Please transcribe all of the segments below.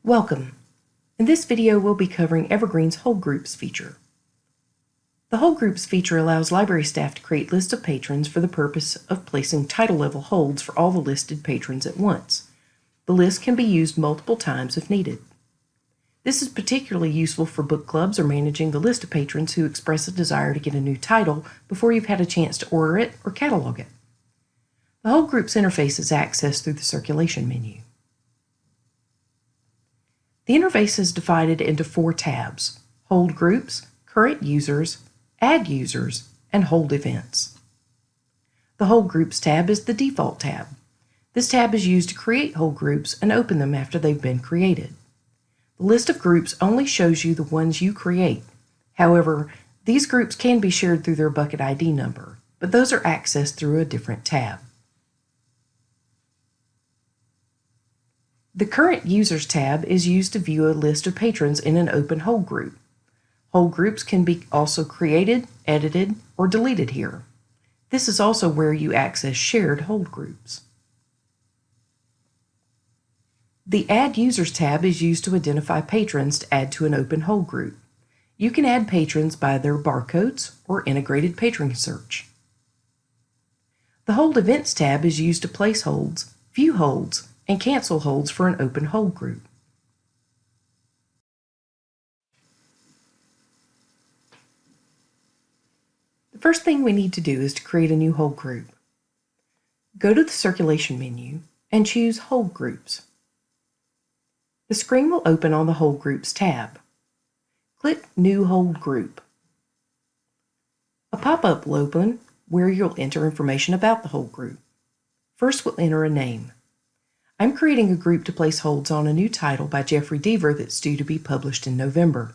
Welcome. In this video, we'll be covering Evergreen's Hold Groups feature. The Hold Groups feature allows library staff to create lists of patrons for the purpose of placing title-level holds for all the listed patrons at once. The list can be used multiple times if needed. This is particularly useful for book clubs or managing the list of patrons who express a desire to get a new title before you've had a chance to order it or catalog it. The Hold Groups interface is accessed through the circulation menu. The interface is divided into 4 tabs: Hold Groups, Current Users, Add Users, and Hold Events. The Hold Groups tab is the default tab. This tab is used to create hold groups and open them after they've been created. The list of groups only shows you the ones you create. However, these groups can be shared through their bucket ID number, but those are accessed through a different tab. The Current Users tab is used to view a list of patrons in an open hold group. Hold groups can be also created, edited, or deleted here. This is also where you access shared hold groups. The Add Users tab is used to identify patrons to add to an open hold group. You can add patrons by their barcodes or integrated patron search. The Hold Events tab is used to place holds, view holds, and cancel holds for an open hold group. The first thing we need to do is to create a new hold group. Go to the circulation menu and choose Hold Groups. The screen will open on the Hold Groups tab. Click New Hold Group. A pop-up will open where you'll enter information about the hold group. First, we'll enter a name. I'm creating a group to place holds on a new title by Jeffrey Deaver that's due to be published in November.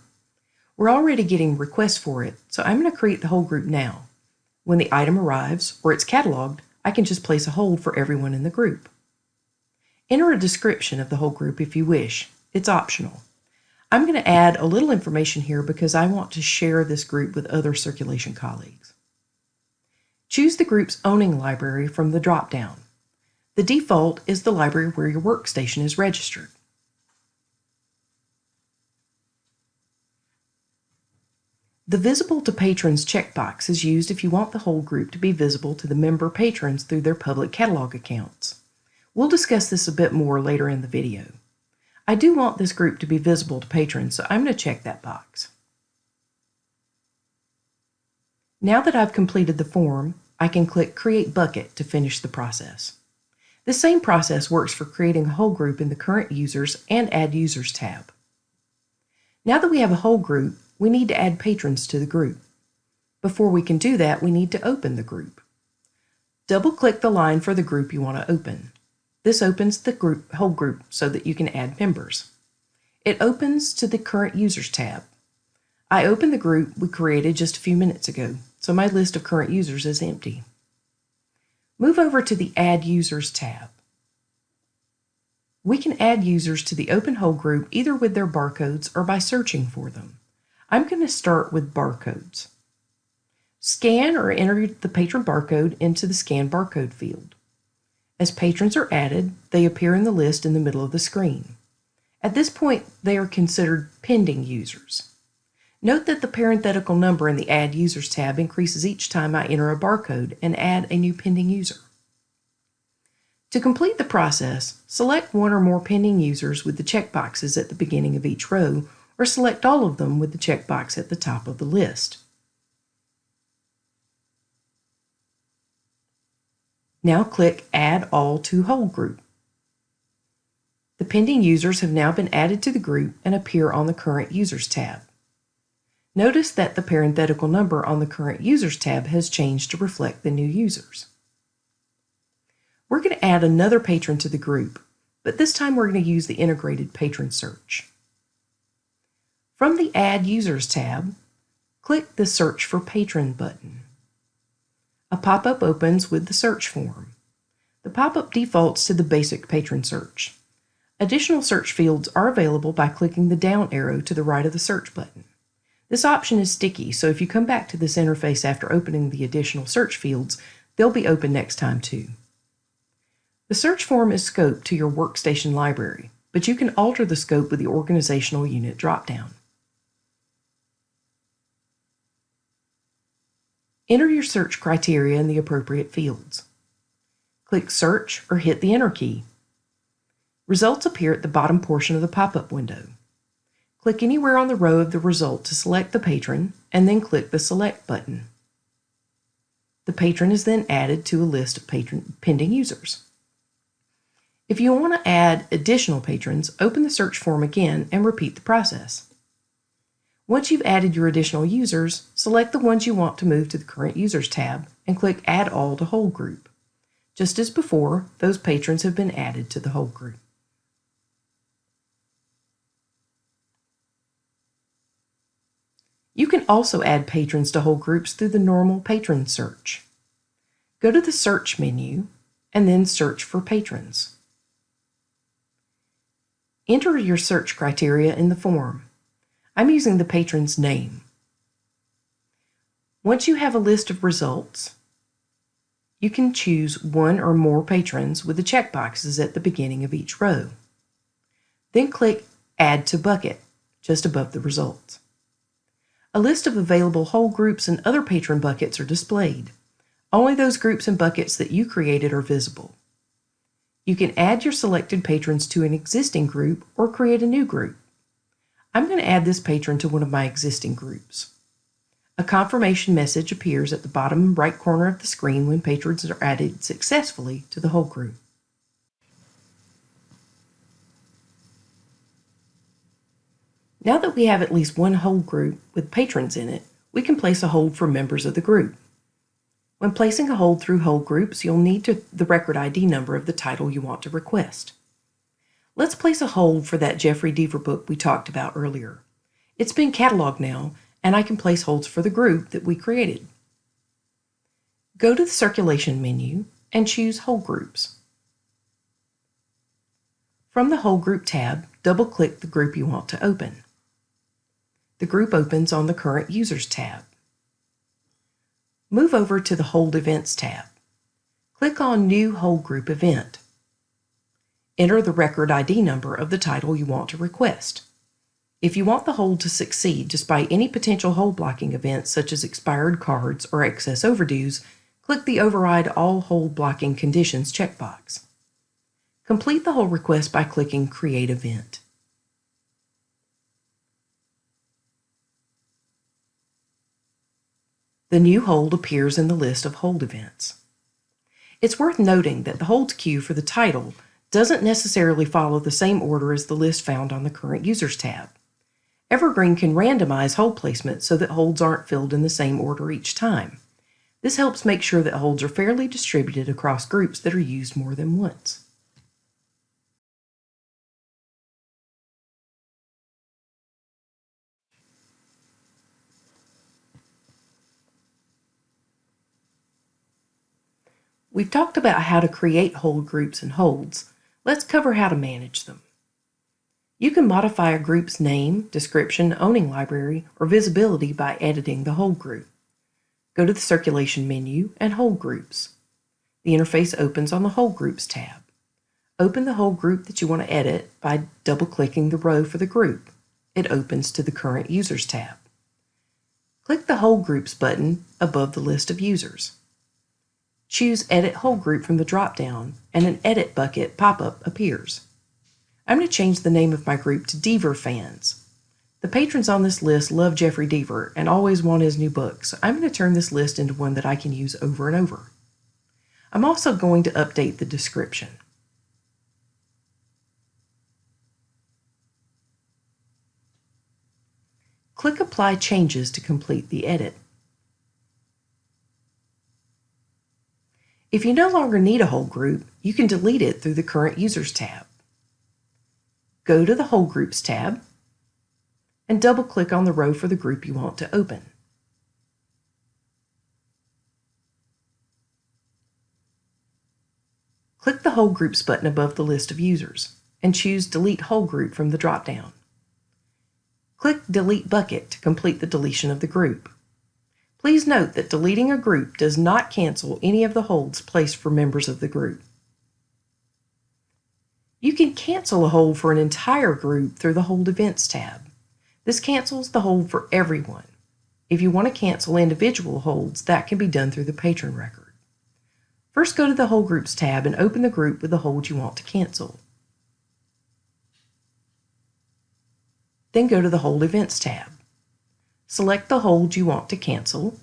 We're already getting requests for it, so I'm going to create the hold group now. When the item arrives or it's cataloged, I can just place a hold for everyone in the group. Enter a description of the hold group if you wish. It's optional. I'm going to add a little information here because I want to share this group with other circulation colleagues. Choose the group's owning library from the drop-down. The default is the library where your workstation is registered. The Visible to Patrons checkbox is used if you want the hold group to be visible to the member patrons through their public catalog accounts. We'll discuss this a bit more later in the video. I do want this group to be visible to patrons, so I'm going to check that box. Now that I've completed the form, I can click Create Bucket to finish the process. This same process works for creating a hold group in the Current Users and Add Users tab. Now that we have a hold group, we need to add patrons to the group. Before we can do that, we need to open the group. Double-click the line for the group you want to open. This opens the hold group so that you can add members. It opens to the Current Users tab. I opened the group we created just a few minutes ago, so my list of current users is empty. Move over to the Add Users tab. We can add users to the open hold group either with their barcodes or by searching for them. I'm going to start with barcodes. Scan or enter the patron barcode into the Scan Barcode field. As patrons are added, they appear in the list in the middle of the screen. At this point, they are considered pending users. Note that the parenthetical number in the Add Users tab increases each time I enter a barcode and add a new pending user. To complete the process, select one or more pending users with the checkboxes at the beginning of each row, or select all of them with the checkbox at the top of the list. Now click Add All to Hold Group. The pending users have now been added to the group and appear on the Current Users tab. Notice that the parenthetical number on the Current Users tab has changed to reflect the new users. We're going to add another patron to the group, but this time we're going to use the integrated patron search. From the Add Users tab, click the Search for Patron button. A pop-up opens with the search form. The pop-up defaults to the basic patron search. Additional search fields are available by clicking the down arrow to the right of the search button. This option is sticky, so if you come back to this interface after opening the additional search fields, they'll be open next time too. The search form is scoped to your workstation library. but you can alter the scope with the organizational unit dropdown. Enter your search criteria in the appropriate fields. Click Search or hit the Enter key. Results appear at the bottom portion of the pop-up window. Click anywhere on the row of the result to select the patron, and then click the Select button. The patron is then added to a list of pending users. If you want to add additional patrons, open the search form again and repeat the process. Once you've added your additional users, select the ones you want to move to the Current Users tab and click Add All to Whole Group. Just as before, those patrons have been added to the whole group. You can also add patrons to whole groups through the normal patron search. Go to the Search menu and then search for patrons. Enter your search criteria in the form. I'm using the patron's name. Once you have a list of results, you can choose one or more patrons with the checkboxes at the beginning of each row. Then click Add to Bucket just above the results. A list of available whole groups and other patron buckets are displayed. Only those groups and buckets that you created are visible. You can add your selected patrons to an existing group or create a new group. I'm going to add this patron to one of my existing groups. A confirmation message appears at the bottom right corner of the screen when patrons are added successfully to the whole group. Now that we have at least one whole group with patrons in it, we can place a hold for members of the group. When placing a hold through whole groups, you'll need the record ID number of the title you want to request. Let's place a hold for that Jeffrey Deaver book we talked about earlier. It's been cataloged now, and I can place holds for the group that we created. Go to the Circulation menu and choose Whole Groups. From the Whole Group tab, double-click the group you want to open. The group opens on the Current Users tab. Move over to the Hold Events tab. Click on New Whole Group Event. Enter the record ID number of the title you want to request. If you want the hold to succeed despite any potential hold blocking events such as expired cards or excess overdues, click the Override All Hold Blocking Conditions checkbox. Complete the hold request by clicking Create Event. The new hold appears in the list of hold events. It's worth noting that the holds queue for the title doesn't necessarily follow the same order as the list found on the Current Users tab. Evergreen can randomize hold placement so that holds aren't filled in the same order each time. This helps make sure that holds are fairly distributed across groups that are used more than once. We've talked about how to create hold groups and holds. Let's cover how to manage them. You can modify a group's name, description, owning library, or visibility by editing the hold group. Go to the Circulation menu and Hold Groups. The interface opens on the Hold Groups tab. Open the hold group that you want to edit by double-clicking the row for the group. It opens to the Current Users tab. Click the Hold Groups button above the list of users. Choose Edit Hold Group from the drop-down, and an Edit bucket pop-up appears. I'm going to change the name of my group to Deaver Fans. The patrons on this list love Jeffrey Deaver and always want his new book, so I'm going to turn this list into one that I can use over and over. I'm also going to update the description. Click Apply Changes to complete the edit. If you no longer need a whole group, you can delete it through the Current Users tab. Go to the Whole Groups tab and double-click on the row for the group you want to open. Click the Whole Groups button above the list of users and choose Delete Whole Group from the drop-down. Click Delete Bucket to complete the deletion of the group. Please note that deleting a group does not cancel any of the holds placed for members of the group. You can cancel a hold for an entire group through the Hold Events tab. This cancels the hold for everyone. If you want to cancel individual holds, that can be done through the patron record. First, go to the Hold Groups tab and open the group with the hold you want to cancel. Then go to the Hold Events tab. Select the hold you want to cancel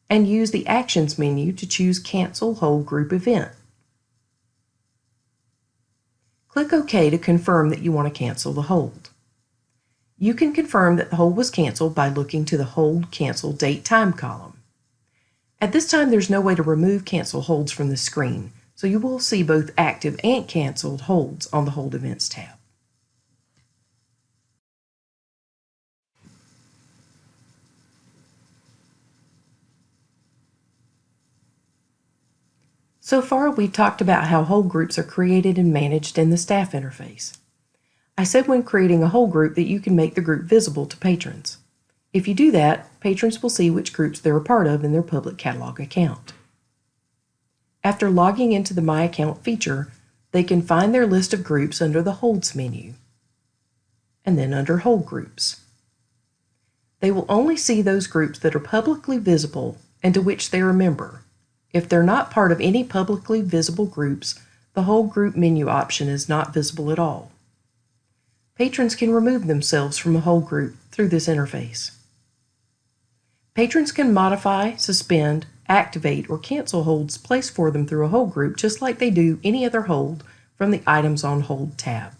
and use the Actions menu to choose Cancel Hold Group Event. Click OK to confirm that you want to cancel the hold. You can confirm that the hold was canceled by looking to the Hold Cancel Date Time column. At this time, there's no way to remove cancel holds from the screen, so you will see both active and canceled holds on the Hold Events tab. So far, we've talked about how hold groups are created and managed in the staff interface. I said when creating a hold group that you can make the group visible to patrons. If you do that, patrons will see which groups they're a part of in their public catalog account. After logging into the My Account feature, they can find their list of groups under the Holds menu, and then under Hold Groups. They will only see those groups that are publicly visible and to which they are a member. If they're not part of any publicly visible groups, the Hold Group menu option is not visible at all. Patrons can remove themselves from a hold group through this interface. Patrons can modify, suspend, activate, or cancel holds placed for them through a hold group just like they do any other hold from the Items on Hold tab.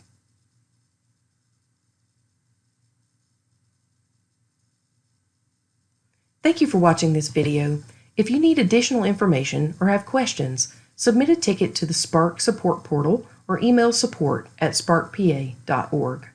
Thank you for watching this video. If you need additional information or have questions, submit a ticket to the Spark support portal or email support@sparkpa.org.